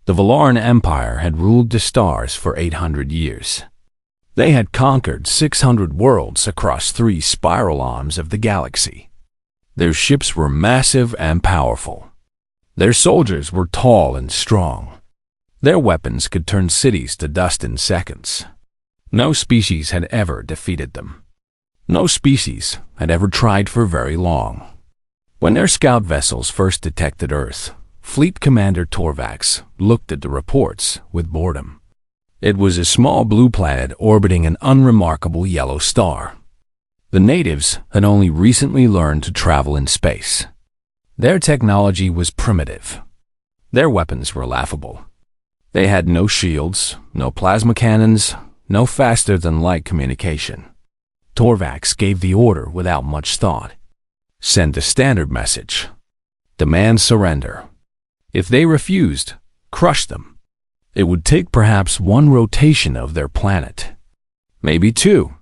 The Valoran Empire had ruled the stars for 800 years. They had conquered 600 worlds across 3 spiral arms of the galaxy. Their ships were massive and powerful. Their soldiers were tall and strong. Their weapons could turn cities to dust in seconds. No species had ever defeated them. No species had ever tried for very long. When their scout vessels first detected Earth, Fleet Commander Torvax looked at the reports with boredom. It was a small blue planet orbiting an unremarkable yellow star. The natives had only recently learned to travel in space. Their technology was primitive. Their weapons were laughable. They had no shields, no plasma cannons, no faster-than-light communication. Torvax gave the order without much thought. Send a standard message. Demand surrender. If they refused, crush them. It would take perhaps 1 rotation of their planet. Maybe 2.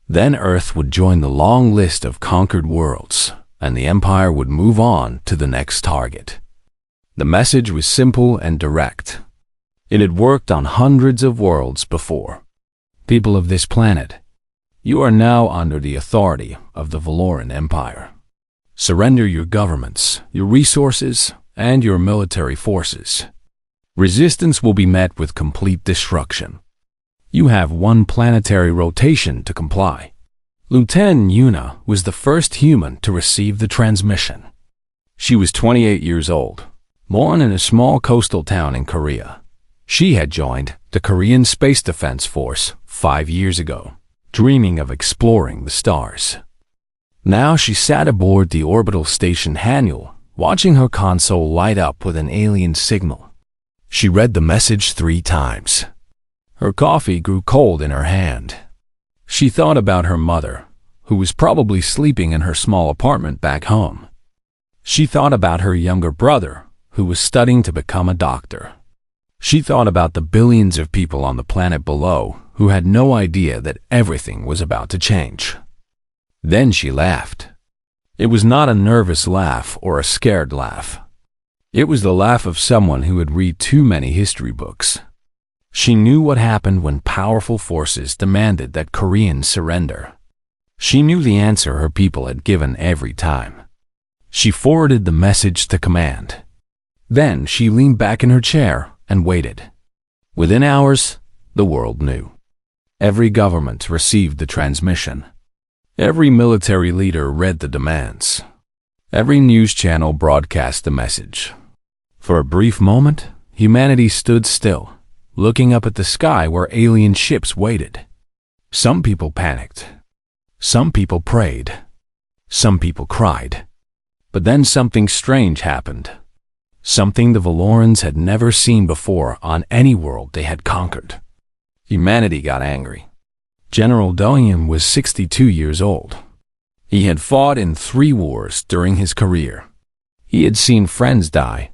Then Earth would join the long list of conquered worlds, and the Empire would move on to the next target. The message was simple and direct. It had worked on hundreds of worlds before. People of this planet, you are now under the authority of the Valoran Empire. Surrender your governments, your resources, and your military forces. Resistance will be met with complete destruction. You have 1 planetary rotation to comply. Lieutenant Yuna was the first human to receive the transmission. She was 28 years old, born in a small coastal town in Korea. She had joined the Korean Space Defense Force 5 years ago, dreaming of exploring the stars. Now she sat aboard the orbital station Haniel, watching her console light up with an alien signal. She read the message 3 times. Her coffee grew cold in her hand. She thought about her mother, who was probably sleeping in her small apartment back home. She thought about her younger brother, who was studying to become a doctor. She thought about the billions of people on the planet below who had no idea that everything was about to change. Then she laughed. It was not a nervous laugh or a scared laugh. It was the laugh of someone who had read too many history books. She knew what happened when powerful forces demanded that Koreans surrender. She knew the answer her people had given every time. She forwarded the message to command. Then she leaned back in her chair and waited. Within hours, the world knew. Every government received the transmission. Every military leader read the demands. Every news channel broadcast the message. For a brief moment, humanity stood still, looking up at the sky where alien ships waited. Some people panicked. Some people prayed. Some people cried. But then something strange happened. Something the Valorans had never seen before on any world they had conquered. Humanity got angry. General Doyen was 62 years old. He had fought in 3 wars during his career. He had seen friends die.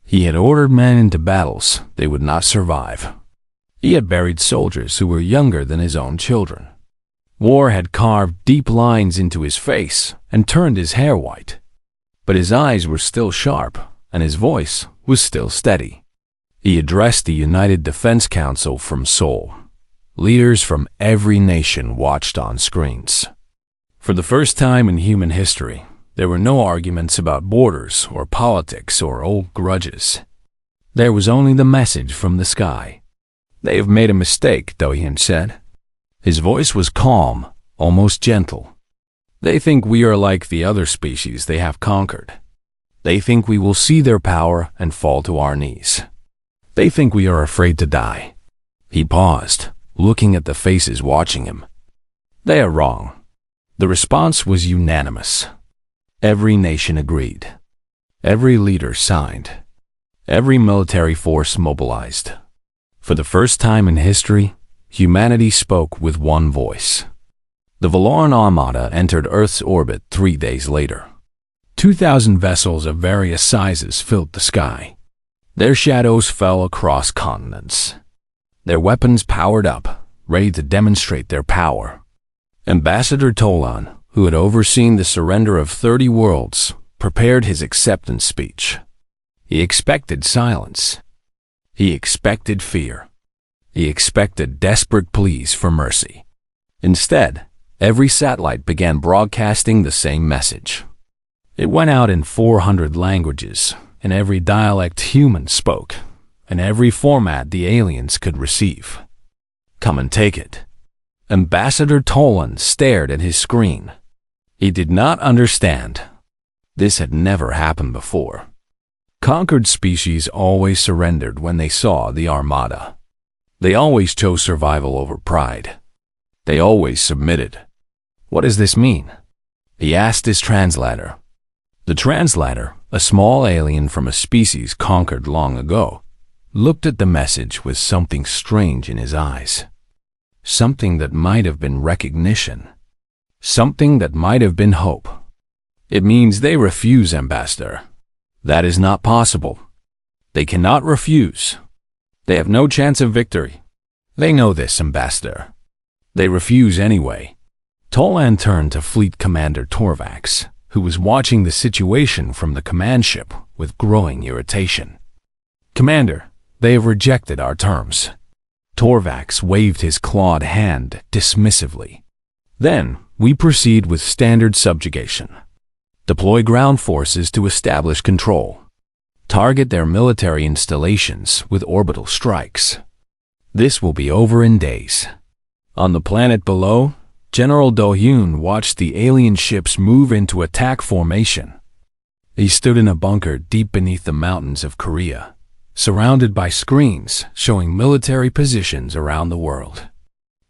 He had ordered men into battles they would not survive. He had buried soldiers who were younger than his own children. War had carved deep lines into his face and turned his hair white. But his eyes were still sharp, and his voice was still steady. He addressed the United Defense Council from Seoul. Leaders from every nation watched on screens. For the first time in human history, there were no arguments about borders or politics or old grudges. There was only the message from the sky. "They have made a mistake," Doyen said. His voice was calm, almost gentle. "They think we are like the other species they have conquered. They think we will see their power and fall to our knees. They think we are afraid to die." He paused, looking at the faces watching him. "They are wrong." The response was unanimous. Every nation agreed. Every leader signed. Every military force mobilized. For the first time in history, humanity spoke with one voice. The Valoran Armada entered Earth's orbit 3 days later. 2,000 vessels of various sizes filled the sky. Their shadows fell across continents. Their weapons powered up, ready to demonstrate their power. Ambassador Tolan, who had overseen the surrender of 30 worlds, prepared his acceptance speech. He expected silence. He expected fear. He expected desperate pleas for mercy. Instead, every satellite began broadcasting the same message. It went out in 400 languages, in every dialect humans spoke, in every format the aliens could receive. Come and take it. Ambassador Tolan stared at his screen. He did not understand. This had never happened before. Conquered species always surrendered when they saw the armada. They always chose survival over pride. They always submitted. What does this mean? He asked his translator. The translator, a small alien from a species conquered long ago, looked at the message with something strange in his eyes. Something that might have been recognition. Something that might have been hope. It means they refuse, Ambassador. That is not possible. They cannot refuse. They have no chance of victory. They know this, Ambassador. They refuse anyway. Tolan turned to Fleet Commander Torvax, who was watching the situation from the command ship with growing irritation. Commander, they have rejected our terms. Torvax waved his clawed hand dismissively. Then, we proceed with standard subjugation. Deploy ground forces to establish control. Target their military installations with orbital strikes. This will be over in days. On the planet below, General Do-hyun watched the alien ships move into attack formation. He stood in a bunker deep beneath the mountains of Korea, surrounded by screens showing military positions around the world.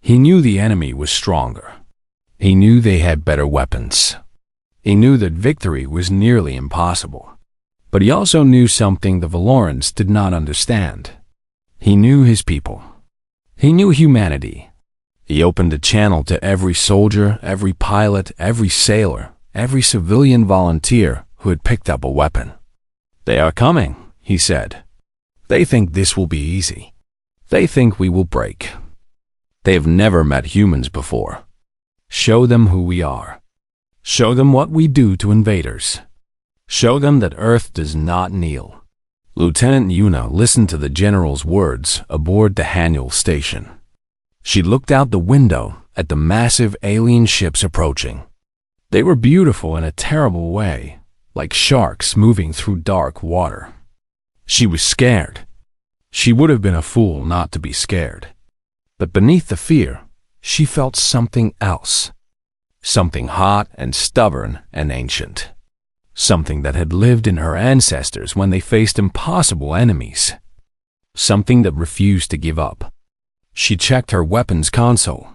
He knew the enemy was stronger. He knew they had better weapons. He knew that victory was nearly impossible. But he also knew something the Valorans did not understand. He knew his people. He knew humanity. He opened a channel to every soldier, every pilot, every sailor, every civilian volunteer who had picked up a weapon. They are coming, he said. They think this will be easy. They think we will break. They have never met humans before. Show them who we are. Show them what we do to invaders. Show them that Earth does not kneel. Lieutenant Yuna listened to the general's words aboard the Haniel station. She looked out the window at the massive alien ships approaching. They were beautiful in a terrible way, like sharks moving through dark water. She was scared. She would have been a fool not to be scared. But beneath the fear, she felt something else. Something hot and stubborn and ancient. Something that had lived in her ancestors when they faced impossible enemies. Something that refused to give up. She checked her weapons console.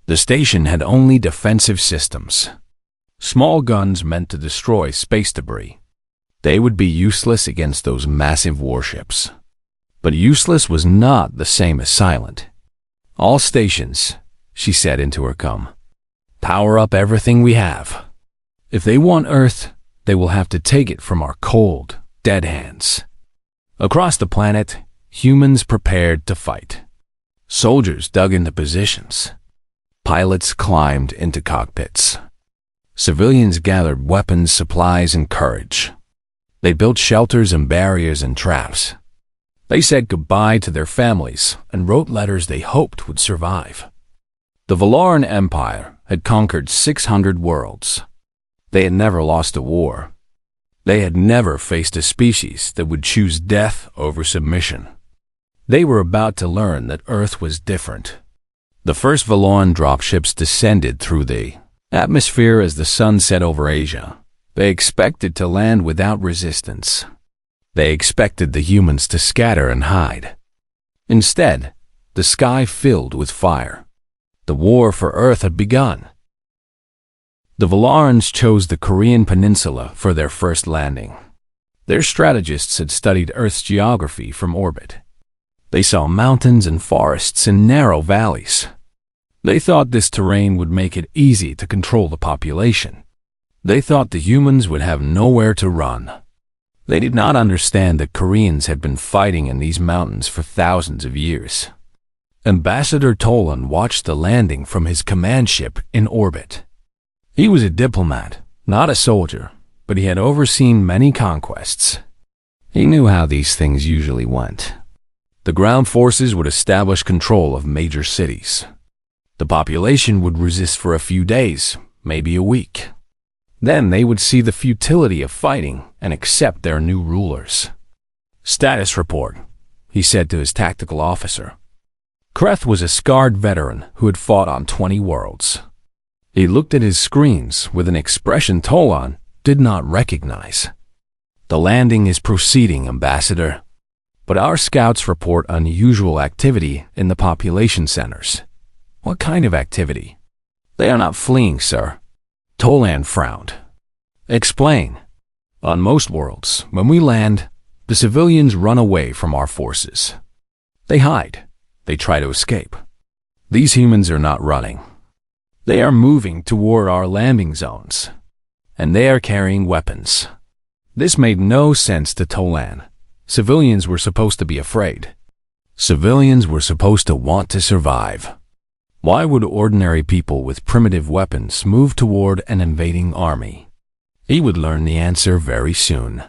The station had only defensive systems. Small guns meant to destroy space debris. They would be useless against those massive warships. But useless was not the same as silent. All stations, she said into her com. Power up everything we have. If they want Earth, they will have to take it from our cold, dead hands. Across the planet, humans prepared to fight. Soldiers dug into positions. Pilots climbed into cockpits. Civilians gathered weapons, supplies, and courage. They built shelters and barriers and traps. They said goodbye to their families and wrote letters they hoped would survive. The Valoran Empire had conquered 600 worlds. They had never lost a war. They had never faced a species that would choose death over submission. They were about to learn that Earth was different. The first Valoran dropships descended through the atmosphere as the sun set over Asia. They expected to land without resistance. They expected the humans to scatter and hide. Instead, the sky filled with fire. The war for Earth had begun. The Valarans chose the Korean peninsula for their first landing. Their strategists had studied Earth's geography from orbit. They saw mountains and forests and narrow valleys. They thought this terrain would make it easy to control the population. They thought the humans would have nowhere to run. They did not understand that Koreans had been fighting in these mountains for thousands of years. Ambassador Tolan watched the landing from his command ship in orbit. He was a diplomat, not a soldier, but he had overseen many conquests. He knew how these things usually went. The ground forces would establish control of major cities. The population would resist for a few days, maybe a week. Then they would see the futility of fighting and accept their new rulers. "Status report," he said to his tactical officer. Kreth was a scarred veteran who had fought on 20 worlds. He looked at his screens with an expression Tolan did not recognize. "The landing is proceeding, Ambassador. But our scouts report unusual activity in the population centers." "What kind of activity?" "They are not fleeing, sir." Tolan frowned. "Explain." "On most worlds, when we land, the civilians run away from our forces. They hide. They try to escape. These humans are not running. They are moving toward our landing zones, and they are carrying weapons." This made no sense to Tolan. Civilians were supposed to be afraid. Civilians were supposed to want to survive. Why would ordinary people with primitive weapons move toward an invading army? He would learn the answer very soon.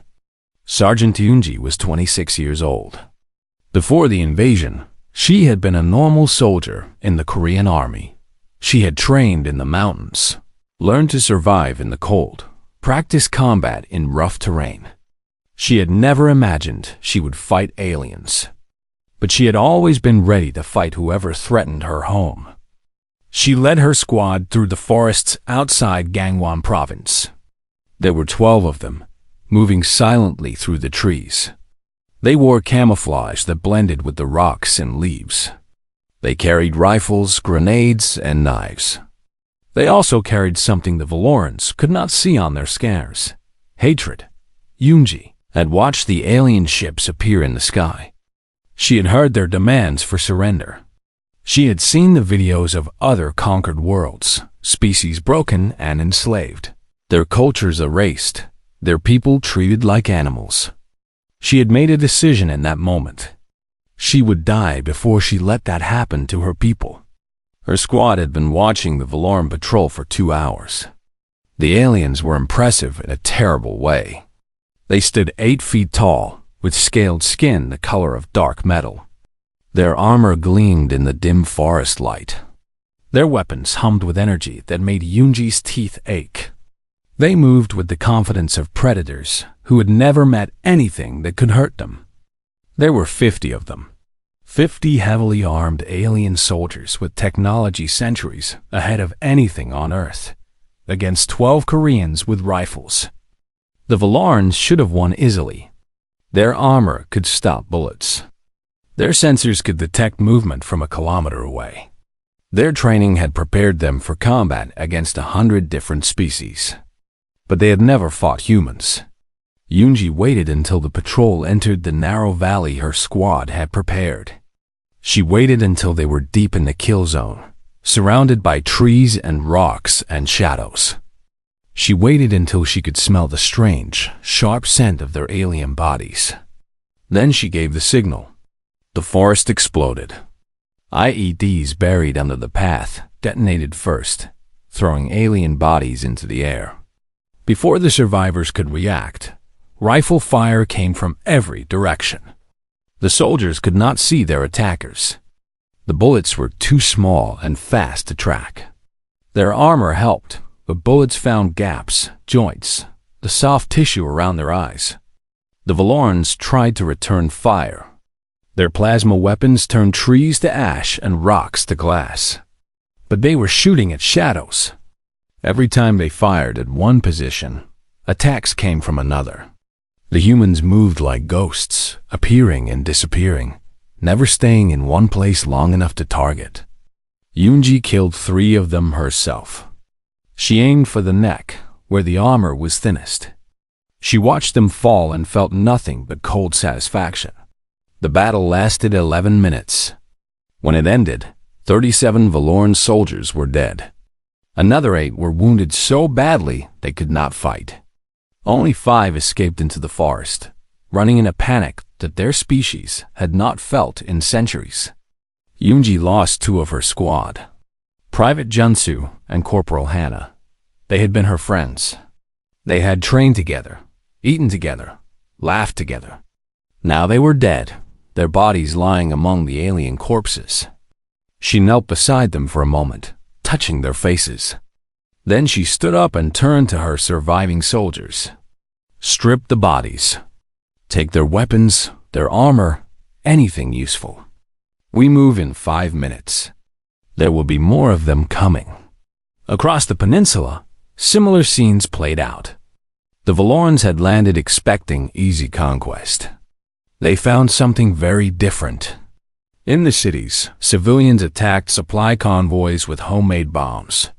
Sergeant Yunji was 26 years old. Before the invasion, she had been a normal soldier in the Korean army. She had trained in the mountains, learned to survive in the cold, practiced combat in rough terrain. She had never imagined she would fight aliens, but she had always been ready to fight whoever threatened her home. She led her squad through the forests outside Gangwon province. There were 12 of them, moving silently through the trees. They wore camouflage that blended with the rocks and leaves. They carried rifles, grenades, and knives. They also carried something the Valorans could not see on their scars: hatred. Yunji had watched the alien ships appear in the sky. She had heard their demands for surrender. She had seen the videos of other conquered worlds, species broken and enslaved, their cultures erased, their people treated like animals. She had made a decision in that moment. She would die before she let that happen to her people. Her squad had been watching the Valoran patrol for 2 hours. The aliens were impressive in a terrible way. They stood 8 feet tall, with scaled skin the color of dark metal. Their armor gleamed in the dim forest light. Their weapons hummed with energy that made Yunji's teeth ache. They moved with the confidence of predators who had never met anything that could hurt them. There were 50 of them. 50 heavily armed alien soldiers with technology centuries ahead of anything on Earth, against 12 Koreans with rifles. The Valarans should have won easily. Their armor could stop bullets. Their sensors could detect movement from a kilometer away. Their training had prepared them for combat against 100 different species. But they had never fought humans. Yunji waited until the patrol entered the narrow valley her squad had prepared. She waited until they were deep in the kill zone, surrounded by trees and rocks and shadows. She waited until she could smell the strange, sharp scent of their alien bodies. Then she gave the signal. The forest exploded. IEDs buried under the path detonated first, throwing alien bodies into the air. Before the survivors could react, rifle fire came from every direction. The soldiers could not see their attackers. The bullets were too small and fast to track. Their armor helped, but bullets found gaps, joints, the soft tissue around their eyes. The Valorans tried to return fire. Their plasma weapons turned trees to ash and rocks to glass. But they were shooting at shadows. Every time they fired at one position, attacks came from another. The humans moved like ghosts, appearing and disappearing, never staying in one place long enough to target. Yunji killed 3 of them herself. She aimed for the neck, where the armor was thinnest. She watched them fall and felt nothing but cold satisfaction. The battle lasted 11 minutes. When it ended, 37 Valoran soldiers were dead. Another 8 were wounded so badly they could not fight. Only 5 escaped into the forest, running in a panic that their species had not felt in centuries. Yunji lost 2 of her squad, Private Junsu and Corporal Hannah. They had been her friends. They had trained together, eaten together, laughed together. Now they were dead, their bodies lying among the alien corpses. She knelt beside them for a moment, touching their faces. Then she stood up and turned to her surviving soldiers. "Strip the bodies. Take their weapons, their armor, anything useful. We move in 5 minutes. There will be more of them coming." Across the peninsula, similar scenes played out. The Valorans had landed expecting easy conquest. They found something very different. In the cities, civilians attacked supply convoys with homemade bombs.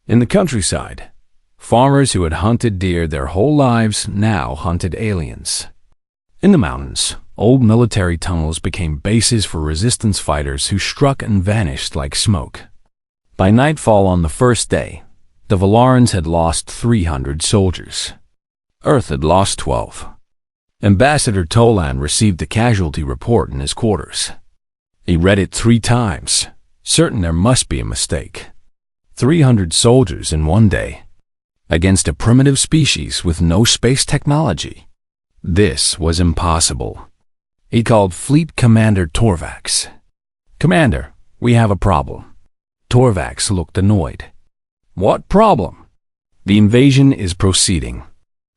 In the countryside, farmers who had hunted deer their whole lives now hunted aliens. In the mountains, old military tunnels became bases for resistance fighters who struck and vanished like smoke. By nightfall on the first day, the Valorans had lost 300 soldiers. Earth had lost 12. Ambassador Tolan received the casualty report in his quarters. He read it 3 times, certain there must be a mistake. 300 soldiers in one day, against a primitive species with no space technology. This was impossible. He called Fleet Commander Torvax. "Commander, we have a problem." Torvax looked annoyed. "What problem?" "The invasion is proceeding.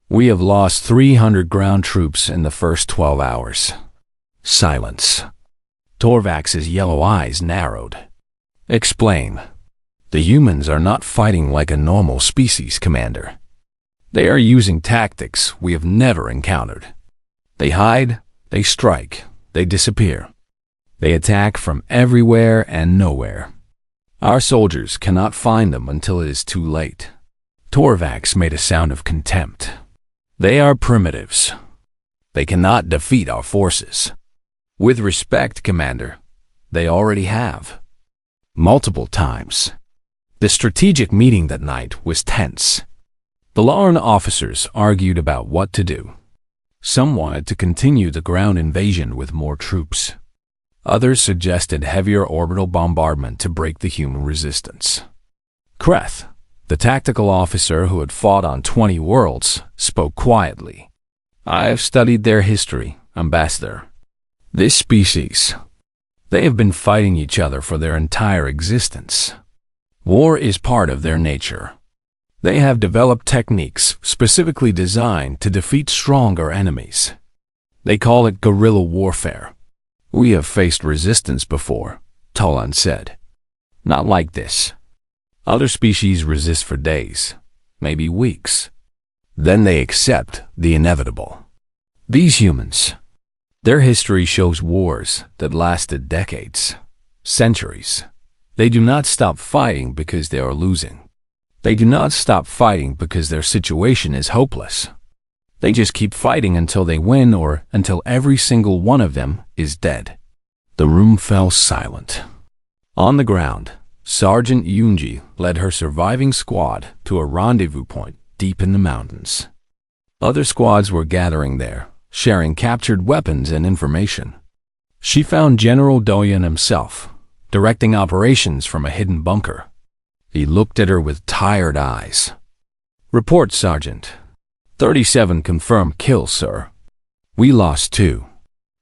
We have lost 300 ground troops in the first 12 hours. Silence. Torvax's yellow eyes narrowed. "Explain." "The humans are not fighting like a normal species, Commander. They are using tactics we have never encountered. They hide, they strike, they disappear. They attack from everywhere and nowhere. Our soldiers cannot find them until it is too late." Torvax made a sound of contempt. "They are primitives. They cannot defeat our forces. With respect, Commander, they already have. Multiple times." The strategic meeting that night was tense. The Lauren officers argued about what to do. Some wanted to continue the ground invasion with more troops. Others suggested heavier orbital bombardment to break the human resistance. Kreth, the tactical officer who had fought on 20 worlds, spoke quietly. "I have studied their history, Ambassador. This species, they have been fighting each other for their entire existence. War is part of their nature. They have developed techniques specifically designed to defeat stronger enemies. They call it guerrilla warfare. We have faced resistance before," Tolan said. "Not like this. Other species resist for days, maybe weeks. Then they accept the inevitable. These humans, their history shows wars that lasted decades, centuries. They do not stop fighting because they are losing. They do not stop fighting because their situation is hopeless. They just keep fighting until they win or until every single one of them is dead." The room fell silent. On the ground, Sergeant Yunji led her surviving squad to a rendezvous point deep in the mountains. Other squads were gathering there, sharing captured weapons and information. She found General Doyen himself, directing operations from a hidden bunker. He looked at her with tired eyes. "Report, Sergeant. 37 confirmed kills, sir. We lost 2.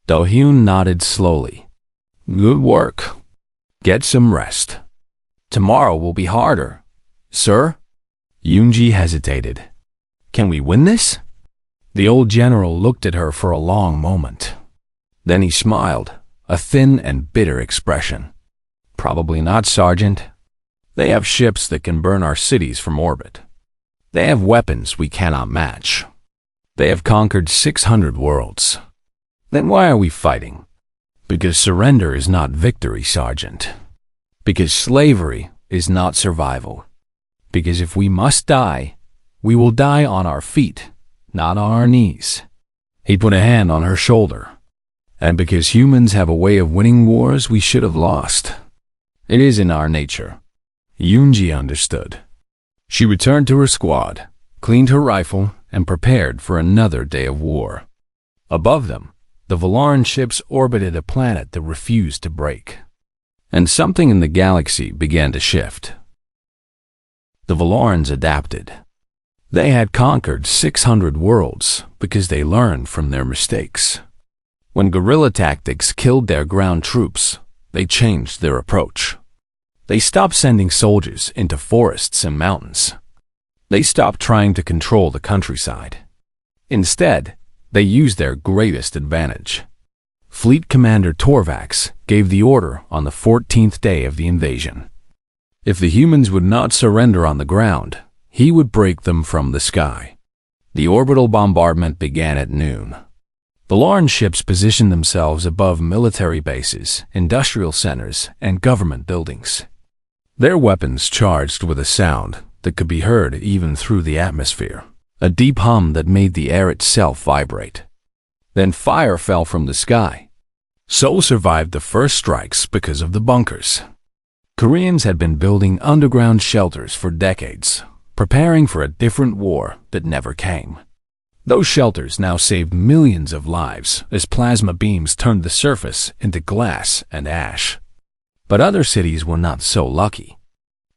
Do-hyun nodded slowly. "Good work. Get some rest. Tomorrow will be harder." "Sir?" Yunji hesitated. "Can we win this?" The old general looked at her for a long moment. Then he smiled, a thin and bitter expression. "Probably not, Sergeant. They have ships that can burn our cities from orbit. They have weapons we cannot match. They have conquered 600 worlds. Then why are we fighting? Because surrender is not victory, Sergeant. Because slavery is not survival. Because if we must die, we will die on our feet, not on our knees." He put a hand on her shoulder. "And because humans have a way of winning wars we should have lost. It is in our nature." Yunji understood. She returned to her squad, cleaned her rifle, and prepared for another day of war. Above them, the Valaran ships orbited a planet that refused to break. And something in the galaxy began to shift. The Valarans adapted. They had conquered 600 worlds because they learned from their mistakes. When guerrilla tactics killed their ground troops, they changed their approach. They stopped sending soldiers into forests and mountains. They stopped trying to control the countryside. Instead, they used their greatest advantage. Fleet Commander Torvax gave the order on the 14th day of the invasion. If the humans would not surrender on the ground, he would break them from the sky. The orbital bombardment began at noon. Valoran ships positioned themselves above military bases, industrial centers, and government buildings. Their weapons charged with a sound that could be heard even through the atmosphere, a deep hum that made the air itself vibrate. Then fire fell from the sky. Seoul survived the first strikes because of the bunkers. Koreans had been building underground shelters for decades, preparing for a different war that never came. Those shelters now saved millions of lives as plasma beams turned the surface into glass and ash. But other cities were not so lucky.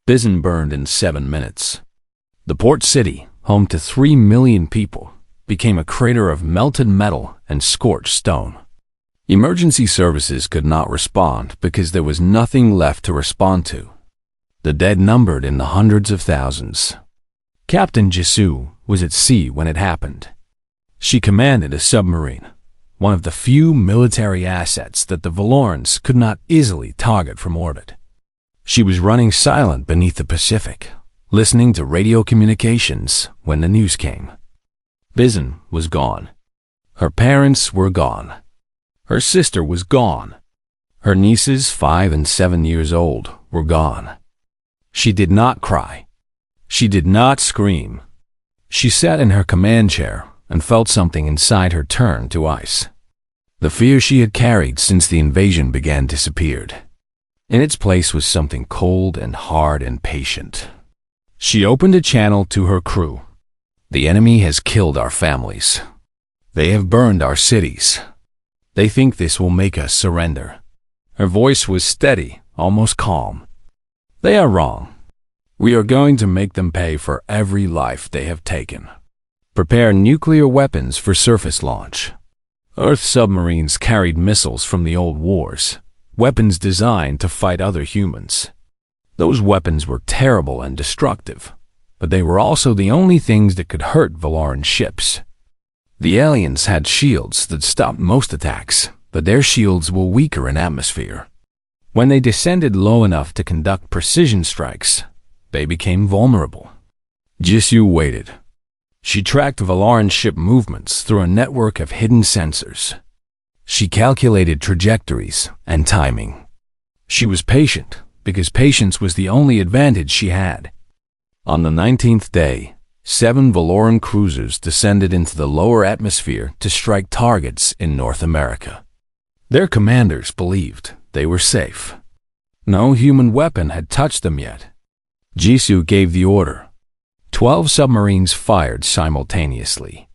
Bizen burned in 7 minutes. The port city, home to 3 million people, became a crater of melted metal and scorched stone. Emergency services could not respond because there was nothing left to respond to. The dead numbered in the hundreds of thousands. Captain Jisoo was at sea when it happened. She commanded a submarine, one of the few military assets that the Valorans could not easily target from orbit. She was running silent beneath the Pacific, listening to radio communications when the news came. Bizen was gone. Her parents were gone. Her sister was gone. Her nieces, 5 and 7 years old, were gone. She did not cry. She did not scream. She sat in her command chair and felt something inside her turn to ice. The fear she had carried since the invasion began disappeared. In its place was something cold and hard and patient. She opened a channel to her crew. The enemy has killed our families. They have burned our cities. They think this will make us surrender. Her voice was steady, almost calm. They are wrong. We are going to make them pay for every life they have taken. Prepare nuclear weapons for surface launch. Earth submarines carried missiles from the old wars, weapons designed to fight other humans. Those weapons were terrible and destructive, but they were also the only things that could hurt Valoran ships. The aliens had shields that stopped most attacks, but their shields were weaker in atmosphere. When they descended low enough to conduct precision strikes, they became vulnerable. Jisoo waited. She tracked Valoran ship movements through a network of hidden sensors. She calculated trajectories and timing. She was patient because patience was the only advantage she had. On the 19th day, 7 Valoran cruisers descended into the lower atmosphere to strike targets in North America. Their commanders believed they were safe. No human weapon had touched them yet. Jisoo gave the order. 12 submarines fired simultaneously.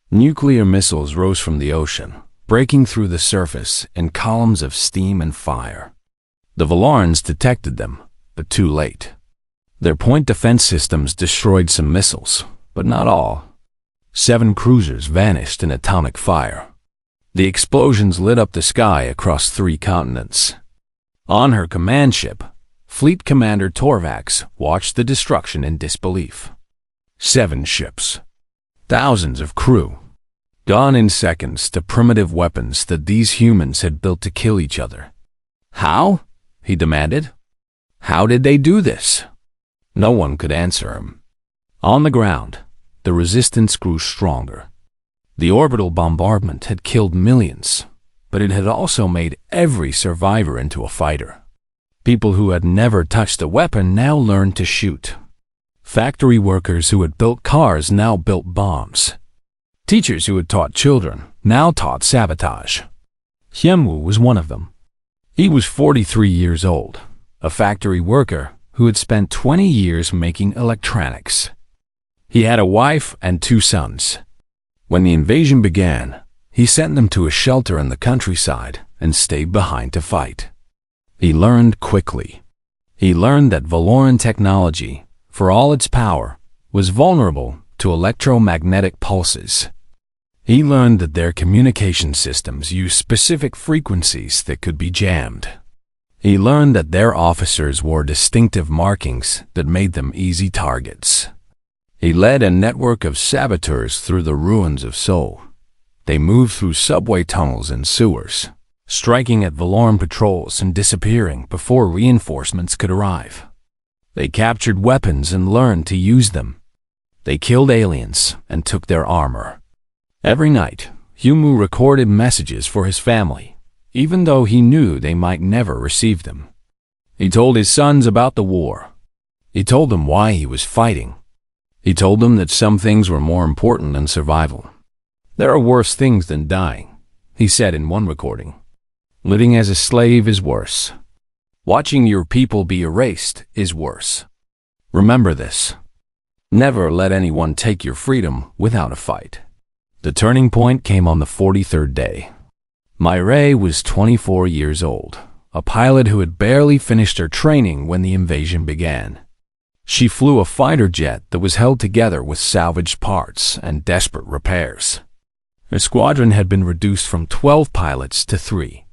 Nuclear missiles rose from the ocean, breaking through the surface in columns of steam and fire. The Valorans detected them, but too late. Their point defense systems destroyed some missiles, but not all. 7 cruisers vanished in atomic fire. The explosions lit up the sky across 3 continents. On her command ship, Fleet Commander Torvax watched the destruction in disbelief. 7 ships. Thousands of crew. Gone in seconds to primitive weapons that these humans had built to kill each other. How? He demanded. How did they do this? No one could answer him. On the ground, the resistance grew stronger. The orbital bombardment had killed millions, but it had also made every survivor into a fighter. People who had never touched a weapon now learned to shoot. Factory workers who had built cars now built bombs. Teachers who had taught children now taught sabotage. Hyunwoo was one of them. He was 43 years old, a factory worker who had spent 20 years making electronics. He had a wife and 2 sons. When the invasion began, he sent them to a shelter in the countryside and stayed behind to fight. He learned quickly. He learned that Valoran technology, for all its power, was vulnerable to electromagnetic pulses. He learned that their communication systems used specific frequencies that could be jammed. He learned that their officers wore distinctive markings that made them easy targets. He led a network of saboteurs through the ruins of Seoul. They moved through subway tunnels and sewers, striking at Valoran patrols and disappearing before reinforcements could arrive. They captured weapons and learned to use them. They killed aliens and took their armor. Every night, Humu recorded messages for his family, even though he knew they might never receive them. He told his sons about the war. He told them why he was fighting. He told them that some things were more important than survival. There are worse things than dying, he said in one recording. Living as a slave is worse. Watching your people be erased is worse. Remember this. Never let anyone take your freedom without a fight. The turning point came on the 43rd day. Mireille was 24 years old, a pilot who had barely finished her training when the invasion began. She flew a fighter jet that was held together with salvaged parts and desperate repairs. Her squadron had been reduced from 12 pilots to 3.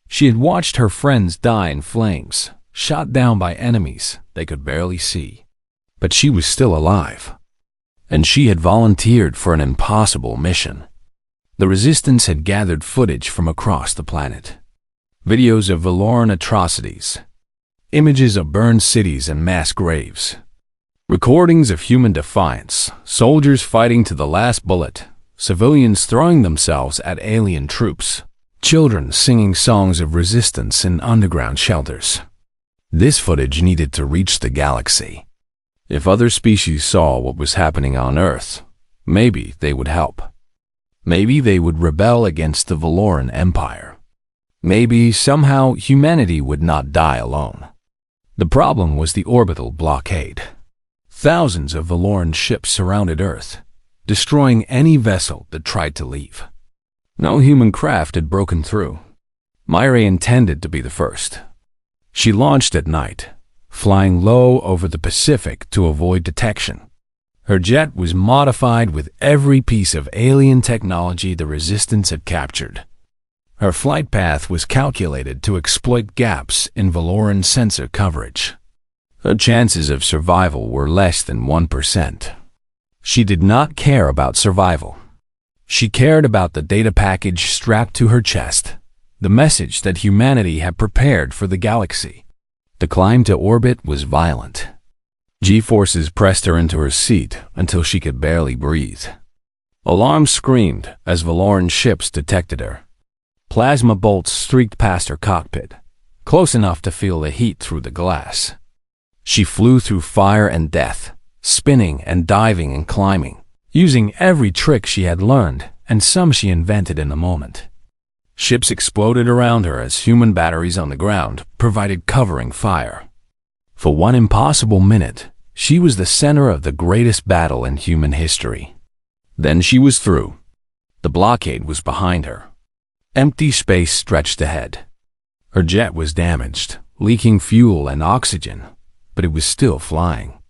She had watched her friends die in flames, shot down by enemies they could barely see. But she was still alive. And she had volunteered for an impossible mission. The Resistance had gathered footage from across the planet. Videos of Valoran atrocities. Images of burned cities and mass graves. Recordings of human defiance, soldiers fighting to the last bullet, civilians throwing themselves at alien troops, children singing songs of resistance in underground shelters. This footage needed to reach the galaxy. If other species saw what was happening on Earth, maybe they would help. Maybe they would rebel against the Valoran Empire. Maybe somehow humanity would not die alone. The problem was the orbital blockade. Thousands of Valoran ships surrounded Earth, destroying any vessel that tried to leave. No human craft had broken through. Mireille intended to be the first. She launched at night, flying low over the Pacific to avoid detection. Her jet was modified with every piece of alien technology the Resistance had captured. Her flight path was calculated to exploit gaps in Valoran sensor coverage. Her chances of survival were less than 1%. She did not care about survival. She cared about the data package strapped to her chest, the message that humanity had prepared for the galaxy. The climb to orbit was violent. G-forces pressed her into her seat until she could barely breathe. Alarms screamed as Valoran ships detected her. Plasma bolts streaked past her cockpit, close enough to feel the heat through the glass. She flew through fire and death, spinning and diving and climbing, using every trick she had learned and some she invented in the moment. Ships exploded around her as human batteries on the ground provided covering fire. For one impossible minute, she was the center of the greatest battle in human history. Then she was through. The blockade was behind her. Empty space stretched ahead. Her jet was damaged, leaking fuel and oxygen, but it was still flying.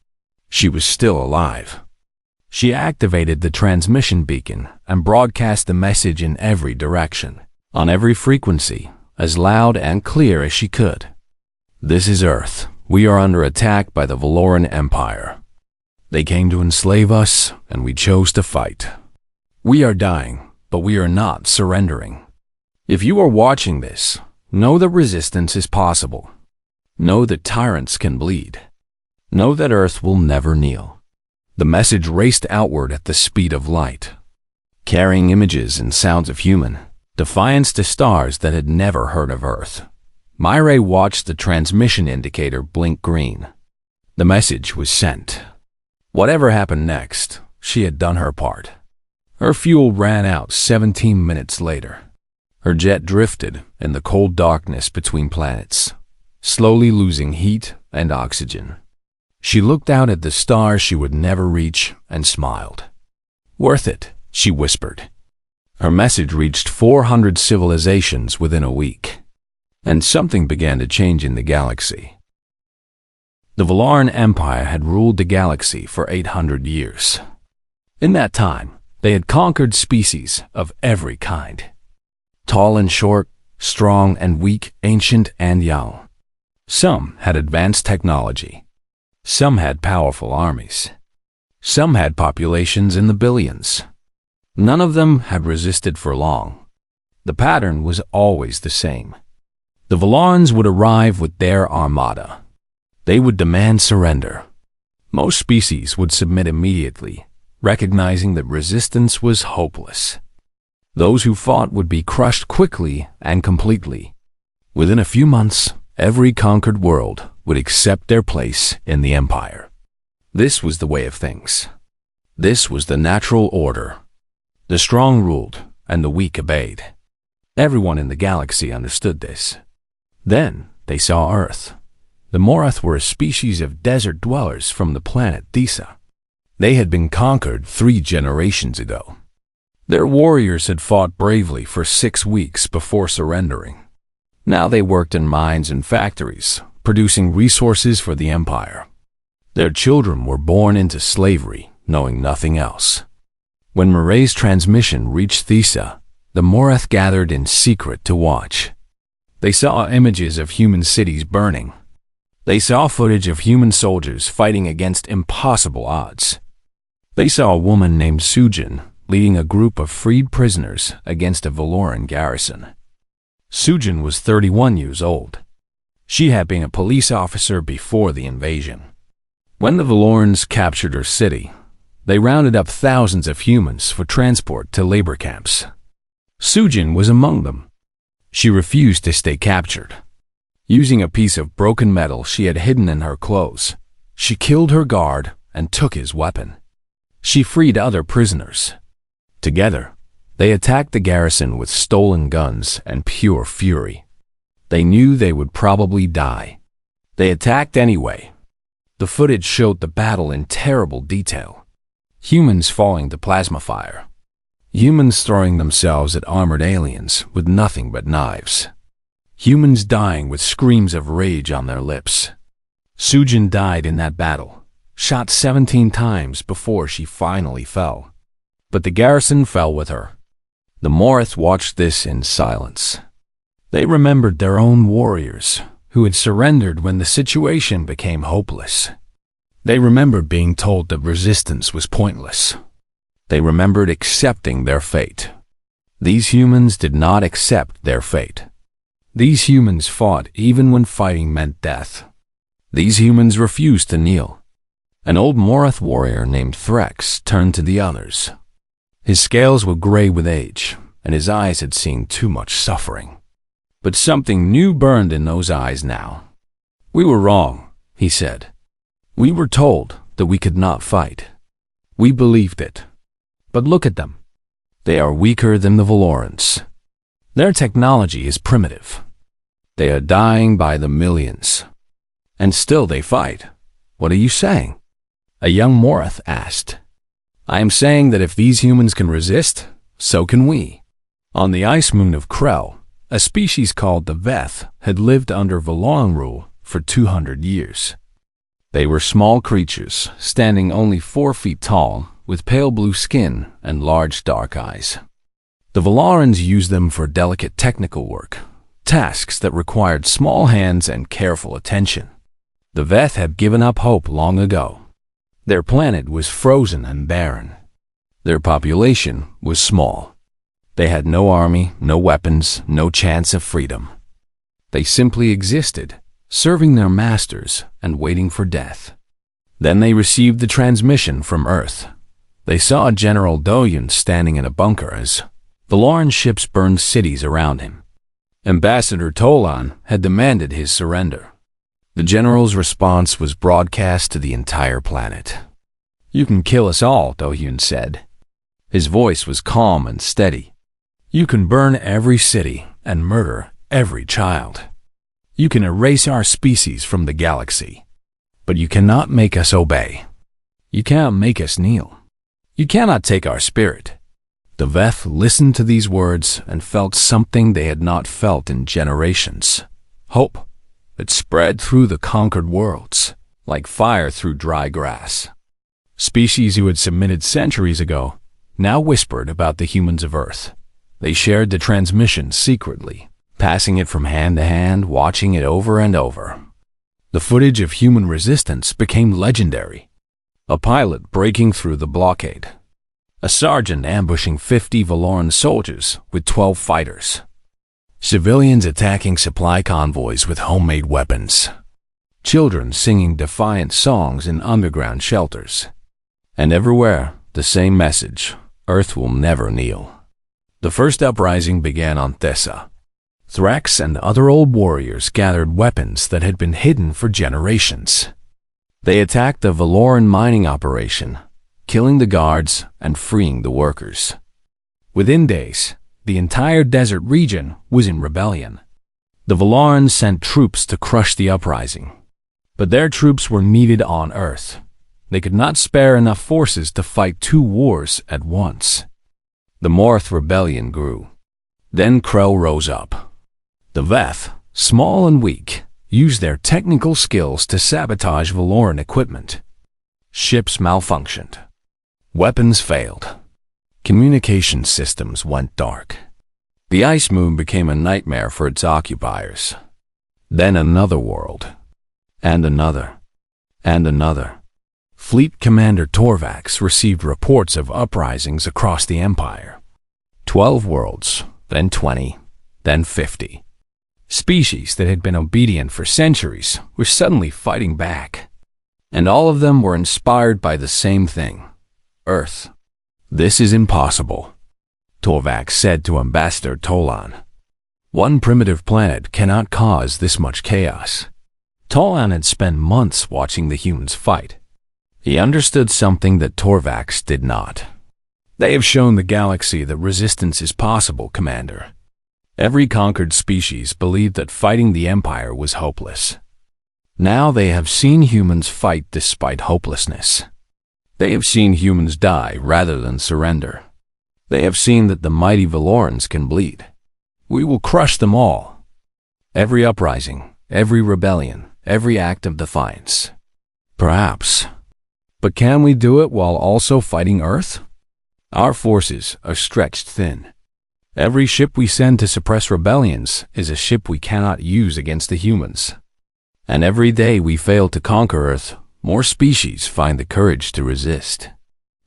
She was still alive. She activated the transmission beacon and broadcast the message in every direction, on every frequency, as loud and clear as she could. This is Earth. We are under attack by the Valoran Empire. They came to enslave us, and we chose to fight. We are dying, but we are not surrendering. If you are watching this, know that resistance is possible. Know that tyrants can bleed. Know that Earth will never kneel. The message raced outward at the speed of light, carrying images and sounds of human defiance to stars that had never heard of Earth. Mireille watched the transmission indicator blink green. The message was sent. Whatever happened next, she had done her part. Her fuel ran out 17 minutes later. Her jet drifted in the cold darkness between planets, slowly losing heat and oxygen. She looked out at the stars she would never reach and smiled. "Worth it," she whispered. Her message reached 400 civilizations within a week, and something began to change in the galaxy. The Valoran Empire had ruled the galaxy for 800 years. In that time, They had conquered species of every kind. Tall and short, strong and weak, ancient and young. Some had advanced technology. Some had powerful armies. Some had populations in the billions. None of them had resisted for long. The pattern was always the same. The Valorans would arrive with their armada. They would demand surrender. Most species would submit immediately, recognizing that resistance was hopeless. Those who fought would be crushed quickly and completely. Within a few months, every conquered world would accept their place in the empire. This was the way of things. This was the natural order. The strong ruled, and the weak obeyed. Everyone in the galaxy understood this. Then they saw Earth. The Morath were a species of desert dwellers from the planet Thesa. They had been conquered 3 generations ago. Their warriors had fought bravely for 6 weeks before surrendering. Now they worked in mines and factories, producing resources for the empire. Their children were born into slavery, knowing nothing else. When Murray's transmission reached Thesa, the Morath gathered in secret to watch. They saw images of human cities burning. They saw footage of human soldiers fighting against impossible odds. They saw a woman named Sujin leading a group of freed prisoners against a Valoran garrison. Sujin was 31 years old. She had been a police officer before the invasion. When the Valorans captured her city, they rounded up thousands of humans for transport to labor camps. Sujin was among them. She refused to stay captured. Using a piece of broken metal she had hidden in her clothes, she killed her guard and took his weapon. She freed other prisoners. Together, they attacked the garrison with stolen guns and pure fury. They knew they would probably die. They attacked anyway. The footage showed the battle in terrible detail. Humans falling to plasma fire. Humans throwing themselves at armored aliens with nothing but knives. Humans dying with screams of rage on their lips. Sujin died in that battle, shot 17 times before she finally fell. But the garrison fell with her. The Morath watched this in silence. They remembered their own warriors, who had surrendered when the situation became hopeless. They remembered being told that resistance was pointless. They remembered accepting their fate. These humans did not accept their fate. These humans fought even when fighting meant death. These humans refused to kneel. An old Morath warrior named Threx turned to the others. His scales were gray with age, and his eyes had seen too much suffering. But something new burned in those eyes now. "We were wrong," he said. "We were told that we could not fight. We believed it. But look at them. They are weaker than the Valorans. Their technology is primitive. They are dying by the millions. And still they fight. What are you saying?" A young Morath asked. "I am saying that if these humans can resist, so can we." On the ice moon of Krell, a species called the Veth had lived under Valoran rule for 200 years. They were small creatures, standing only 4 feet tall, with pale blue skin and large dark eyes. The Valorans used them for delicate technical work, tasks that required small hands and careful attention. The Veth had given up hope long ago. Their planet was frozen and barren. Their population was small. They had no army, no weapons, no chance of freedom. They simply existed, serving their masters and waiting for death. Then they received the transmission from Earth. They saw General Doyun standing in a bunker as Valoran ships burned cities around him. Ambassador Tolan had demanded his surrender. The general's response was broadcast to the entire planet. "You can kill us all," Doyun said. His voice was calm and steady. "You can burn every city and murder every child. You can erase our species from the galaxy. But you cannot make us obey. You cannot make us kneel. You cannot take our spirit." The Veth listened to these words and felt something they had not felt in generations. Hope. It spread through the conquered worlds, like fire through dry grass. Species who had submitted centuries ago now whispered about the humans of Earth. They shared the transmission secretly, passing it from hand to hand, watching it over and over. The footage of human resistance became legendary. A pilot breaking through the blockade. A sergeant ambushing 50 Valoran soldiers with 12 fighters. Civilians attacking supply convoys with homemade weapons. Children singing defiant songs in underground shelters. And everywhere, the same message: Earth will never kneel. The first uprising began on Thessa. Thrax and other old warriors gathered weapons that had been hidden for generations. They attacked the Valoran mining operation, killing the guards and freeing the workers. Within days, the entire desert region was in rebellion. The Valarans sent troops to crush the uprising. But their troops were needed on Earth. They could not spare enough forces to fight 2 wars at once. The Morth rebellion grew. Then Krell rose up. The Veth, small and weak, used their technical skills to sabotage Valoran equipment. Ships malfunctioned. Weapons failed. Communication systems went dark. The Ice Moon became a nightmare for its occupiers. Then another world. And another. And another. Fleet Commander Torvax received reports of uprisings across the Empire. 12 worlds, then 20, then 50. Species that had been obedient for centuries were suddenly fighting back. And all of them were inspired by the same thing: Earth. "This is impossible," Torvax said to Ambassador Tolan. "One primitive planet cannot cause this much chaos." Tolan had spent months watching the humans fight. He understood something that Torvax did not. "They have shown the galaxy that resistance is possible, Commander." Every conquered species believed that fighting the Empire was hopeless. Now they have seen humans fight despite hopelessness. They have seen humans die rather than surrender. They have seen that the mighty Valorans can bleed. We will crush them all. Every uprising, every rebellion, every act of defiance. Perhaps. But can we do it while also fighting Earth? Our forces are stretched thin. Every ship we send to suppress rebellions is a ship we cannot use against the humans. And every day we fail to conquer Earth, more species find the courage to resist.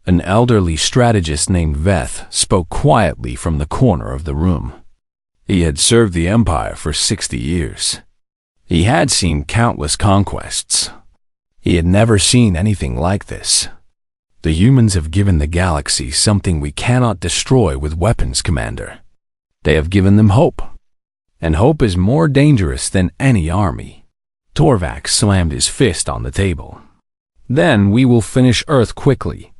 An elderly strategist named Veth spoke quietly from the corner of the room. He had served the Empire for 60 years. He had seen countless conquests. He had never seen anything like this. "The humans have given the galaxy something we cannot destroy with weapons, Commander. They have given them hope. And hope is more dangerous than any army." Torvax slammed his fist on the table. "Then we will finish Earth quickly.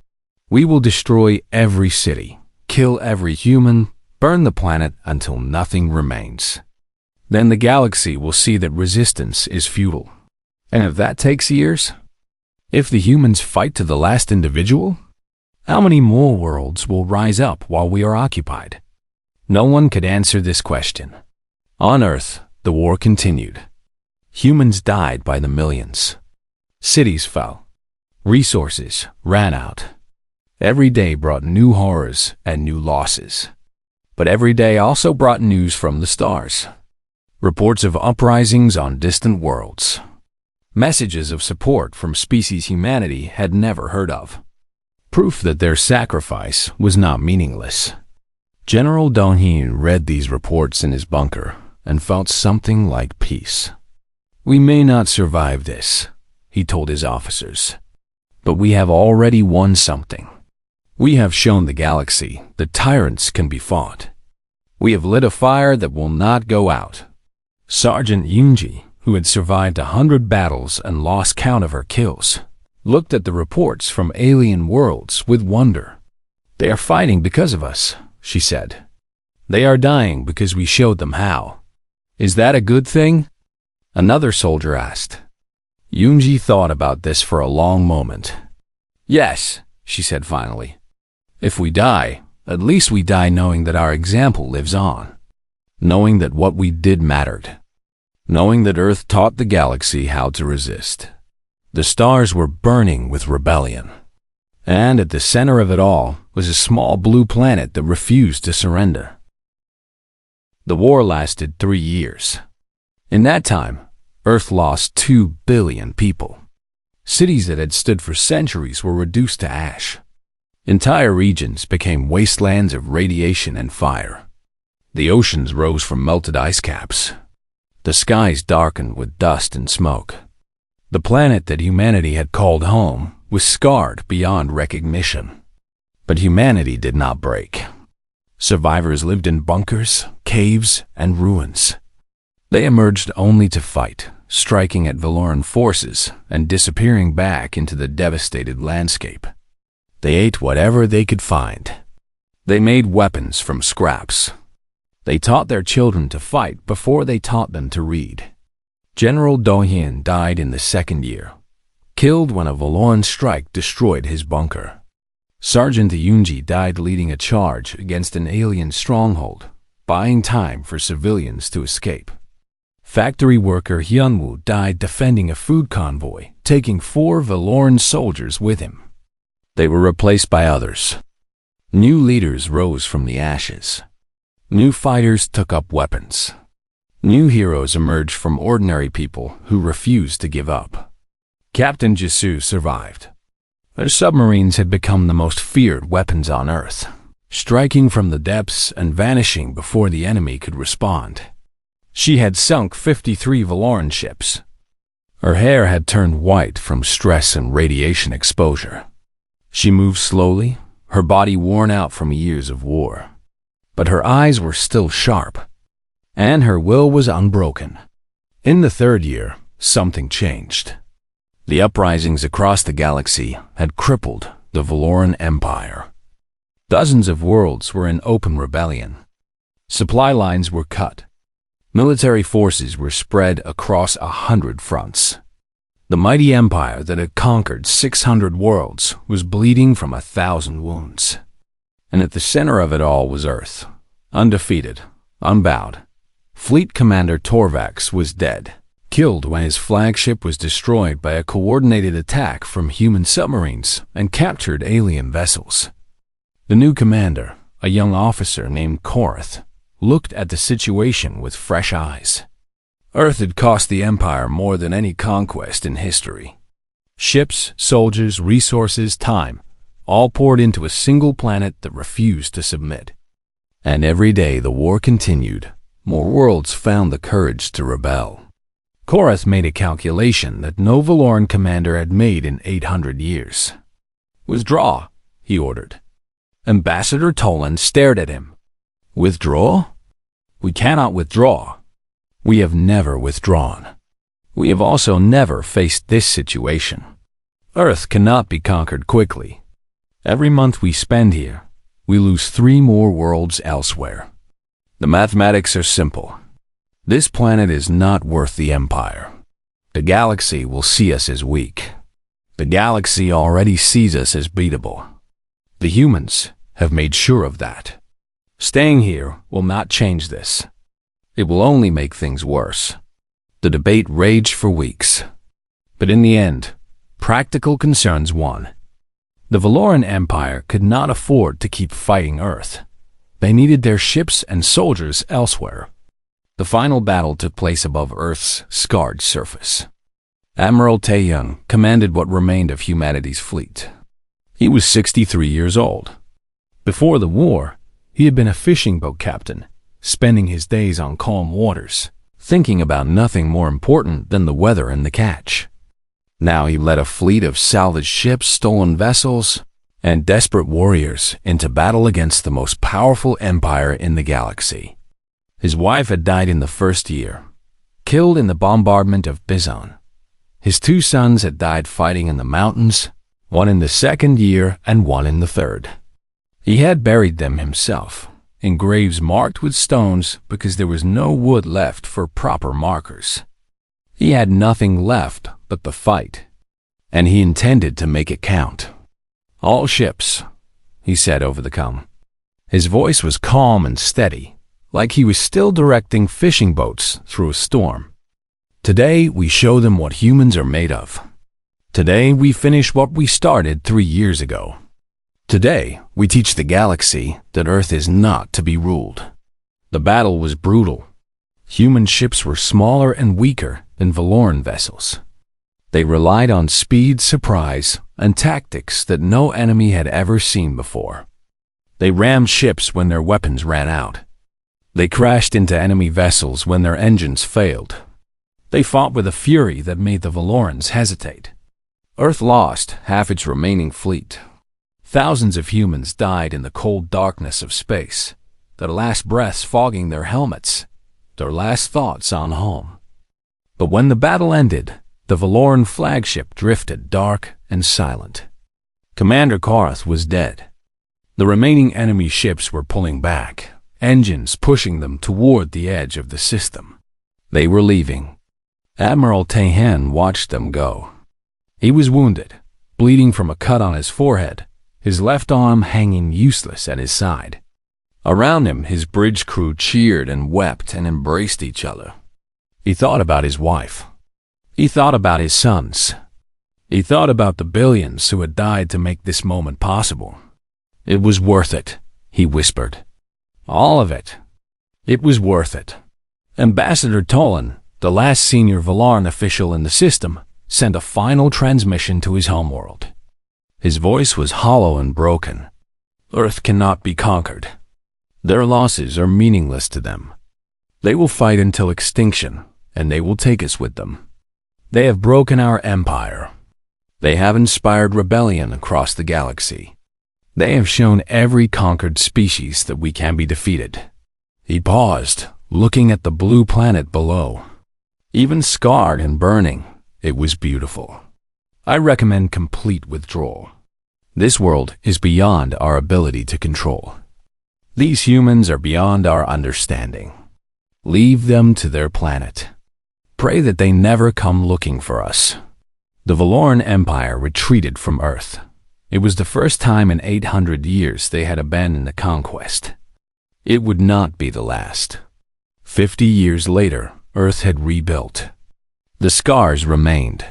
We will destroy every city, kill every human, burn the planet until nothing remains. Then the galaxy will see that resistance is futile. And if that takes years? If the humans fight to the last individual? How many more worlds will rise up while we are occupied?" No one could answer this question. On Earth, the war continued. Humans died by the millions. Cities fell. Resources ran out. Every day brought new horrors and new losses. But every day also brought news from the stars. Reports of uprisings on distant worlds. Messages of support from species humanity had never heard of. Proof that their sacrifice was not meaningless. General Donheen read these reports in his bunker and felt something like peace. "We may not survive this," he told his officers, "but we have already won something. We have shown the galaxy that tyrants can be fought. We have lit a fire that will not go out." Sergeant Yunji, who had survived 100 battles and lost count of her kills, looked at the reports from alien worlds with wonder. "They are fighting because of us," she said. "They are dying because we showed them how. Is that a good thing?" Another soldier asked. Yunji thought about this for a long moment. "Yes," she said finally. "If we die, at least we die knowing that our example lives on. Knowing that what we did mattered. Knowing that Earth taught the galaxy how to resist." The stars were burning with rebellion. And at the center of it all was a small blue planet that refused to surrender. The war lasted 3 years. In that time, Earth lost 2 billion people. Cities that had stood for centuries were reduced to ash. Entire regions became wastelands of radiation and fire. The oceans rose from melted ice caps. The skies darkened with dust and smoke. The planet that humanity had called home was scarred beyond recognition. But humanity did not break. Survivors lived in bunkers, caves, and ruins. They emerged only to fight, striking at Valoran forces and disappearing back into the devastated landscape. They ate whatever they could find. They made weapons from scraps. They taught their children to fight before they taught them to read. General Dohyun died in the 2nd year, killed when a Valoran strike destroyed his bunker. Sergeant Yoonji died leading a charge against an alien stronghold, buying time for civilians to escape. Factory worker Hyunwoo died defending a food convoy, taking 4 Valoran soldiers with him. They were replaced by others. New leaders rose from the ashes. New fighters took up weapons. New heroes emerged from ordinary people who refused to give up. Captain Jisoo survived. Their submarines had become the most feared weapons on Earth, striking from the depths and vanishing before the enemy could respond. She had sunk 53 Valoran ships. Her hair had turned white from stress and radiation exposure. She moved slowly, her body worn out from years of war. But her eyes were still sharp, and her will was unbroken. In the 3rd year, something changed. The uprisings across the galaxy had crippled the Valoran Empire. Dozens of worlds were in open rebellion. Supply lines were cut. Military forces were spread across 100 fronts. The mighty empire that had conquered 600 worlds was bleeding from 1,000 wounds. And at the center of it all was Earth, undefeated, unbowed. Fleet Commander Torvax was dead, killed when his flagship was destroyed by a coordinated attack from human submarines and captured alien vessels. The new commander, a young officer named Korath, looked at the situation with fresh eyes. Earth had cost the Empire more than any conquest in history. Ships, soldiers, resources, time, all poured into a single planet that refused to submit. And every day the war continued, more worlds found the courage to rebel. Korath made a calculation that no Valoran commander had made in 800 years. "Withdraw," he ordered. Ambassador Tolan stared at him. "Withdraw? We cannot withdraw. We have never withdrawn. We have also never faced this situation. Earth cannot be conquered quickly. Every month we spend here, we lose 3 more worlds elsewhere. The mathematics are simple. This planet is not worth the Empire. The galaxy will see us as weak. The galaxy already sees us as beatable. The humans have made sure of that. Staying here will not change this. It will only make things worse." The debate raged for weeks. But in the end, practical concerns won. The Valoran Empire could not afford to keep fighting Earth. They needed their ships and soldiers elsewhere. The final battle took place above Earth's scarred surface. Admiral Taeyong commanded what remained of humanity's fleet. He was 63 years old. Before the war, he had been a fishing boat captain, spending his days on calm waters, thinking about nothing more important than the weather and the catch. Now he led a fleet of salvaged ships, stolen vessels, and desperate warriors into battle against the most powerful empire in the galaxy. His wife had died in the 1st year, killed in the bombardment of Bizon. His 2 sons had died fighting in the mountains, one in the 2nd year and one in the 3rd. He had buried them himself, in graves marked with stones because there was no wood left for proper markers. He had nothing left but the fight, and he intended to make it count. "All ships," he said over the comm. His voice was calm and steady, like he was still directing fishing boats through a storm. "Today we show them what humans are made of. Today we finish what we started 3 years ago." Today, we teach the galaxy that Earth is not to be ruled. The battle was brutal. Human ships were smaller and weaker than Valoran vessels. They relied on speed, surprise, and tactics that no enemy had ever seen before. They rammed ships when their weapons ran out. They crashed into enemy vessels when their engines failed. They fought with a fury that made the Valorans hesitate. Earth lost half its remaining fleet. Thousands of humans died in the cold darkness of space, their last breaths fogging their helmets, their last thoughts on home. But when the battle ended, the Valoran flagship drifted dark and silent. Commander Karth was dead. The remaining enemy ships were pulling back, engines pushing them toward the edge of the system. They were leaving. Admiral Tehen watched them go. He was wounded, bleeding from a cut on his forehead, his left arm hanging useless at his side. Around him, his bridge crew cheered and wept and embraced each other. He thought about his wife. He thought about his sons. He thought about the billions who had died to make this moment possible. It was worth it, he whispered. All of it. It was worth it. Ambassador Tolan, the last senior Valoran official in the system, sent a final transmission to his homeworld. His voice was hollow and broken. Earth cannot be conquered. Their losses are meaningless to them. They will fight until extinction, and they will take us with them. They have broken our empire. They have inspired rebellion across the galaxy. They have shown every conquered species that we can be defeated. He paused, looking at the blue planet below. Even scarred and burning, it was beautiful. I recommend complete withdrawal. This world is beyond our ability to control. These humans are beyond our understanding. Leave them to their planet. Pray that they never come looking for us. The Valoran Empire retreated from Earth. It was the first time in 800 years they had abandoned the conquest. It would not be the last. 50 years later, Earth had rebuilt. The scars remained.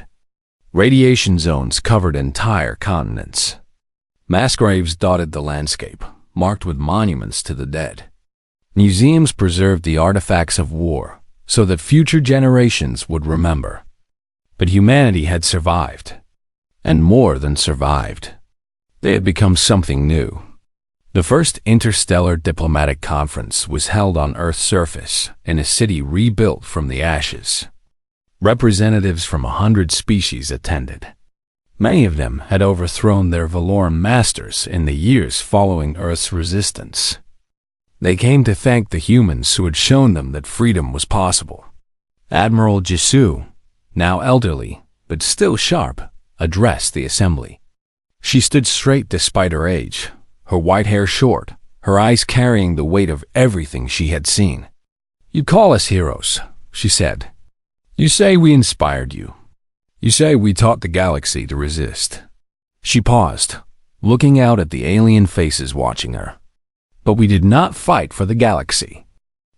Radiation zones covered entire continents. Mass graves dotted the landscape, marked with monuments to the dead. Museums preserved the artifacts of war so that future generations would remember. But humanity had survived, and more than survived. They had become something new. The first interstellar diplomatic conference was held on Earth's surface in a city rebuilt from the ashes. Representatives from 100 species attended. Many of them had overthrown their Valoran masters in the years following Earth's resistance. They came to thank the humans who had shown them that freedom was possible. Admiral Jisoo, now elderly but still sharp, addressed the assembly. She stood straight despite her age, her white hair short, her eyes carrying the weight of everything she had seen. "You call us heroes," she said. "You say we inspired you. You say we taught the galaxy to resist." She paused, looking out at the alien faces watching her. "But we did not fight for the galaxy.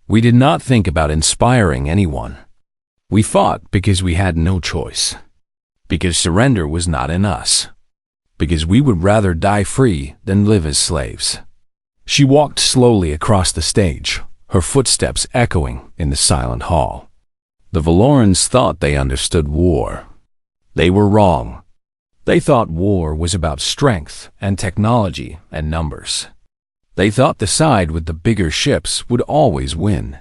We did not think about inspiring anyone. We fought because we had no choice. Because surrender was not in us. Because we would rather die free than live as slaves." She walked slowly across the stage, her footsteps echoing in the silent hall. The Valorans thought they understood war. They were wrong. They thought war was about strength and technology and numbers. They thought the side with the bigger ships would always win.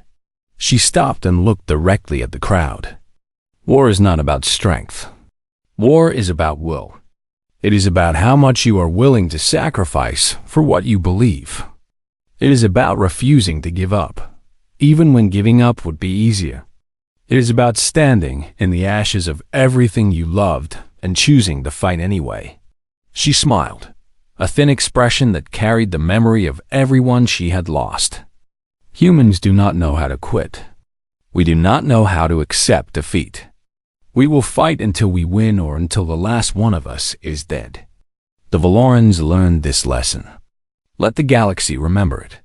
She stopped and looked directly at the crowd. War is not about strength. War is about will. It is about how much you are willing to sacrifice for what you believe. It is about refusing to give up, even when giving up would be easier. It is about standing in the ashes of everything you loved and choosing to fight anyway. She smiled, a thin expression that carried the memory of everyone she had lost. Humans do not know how to quit. We do not know how to accept defeat. We will fight until we win or until the last one of us is dead. The Valorans learned this lesson. Let the galaxy remember it.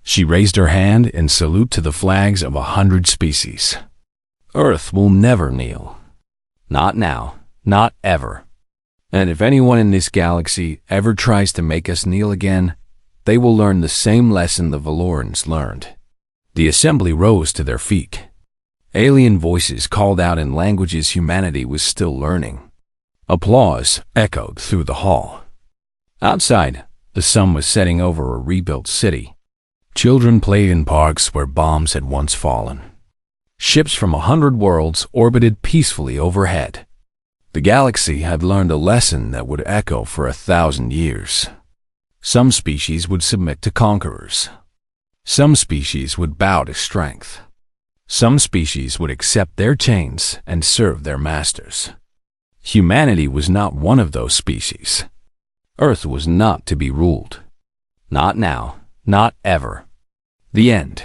She raised her hand in salute to the flags of 100 species. Earth will never kneel. Not now, not ever. And if anyone in this galaxy ever tries to make us kneel again, they will learn the same lesson the Valorans learned. The assembly rose to their feet. Alien voices called out in languages humanity was still learning. Applause echoed through the hall. Outside, the sun was setting over a rebuilt city. Children played in parks where bombs had once fallen. Ships from 100 worlds orbited peacefully overhead. The galaxy had learned a lesson that would echo for 1,000 years. Some species would submit to conquerors. Some species would bow to strength. Some species would accept their chains and serve their masters. Humanity was not one of those species. Earth was not to be ruled. Not now, not ever. The end.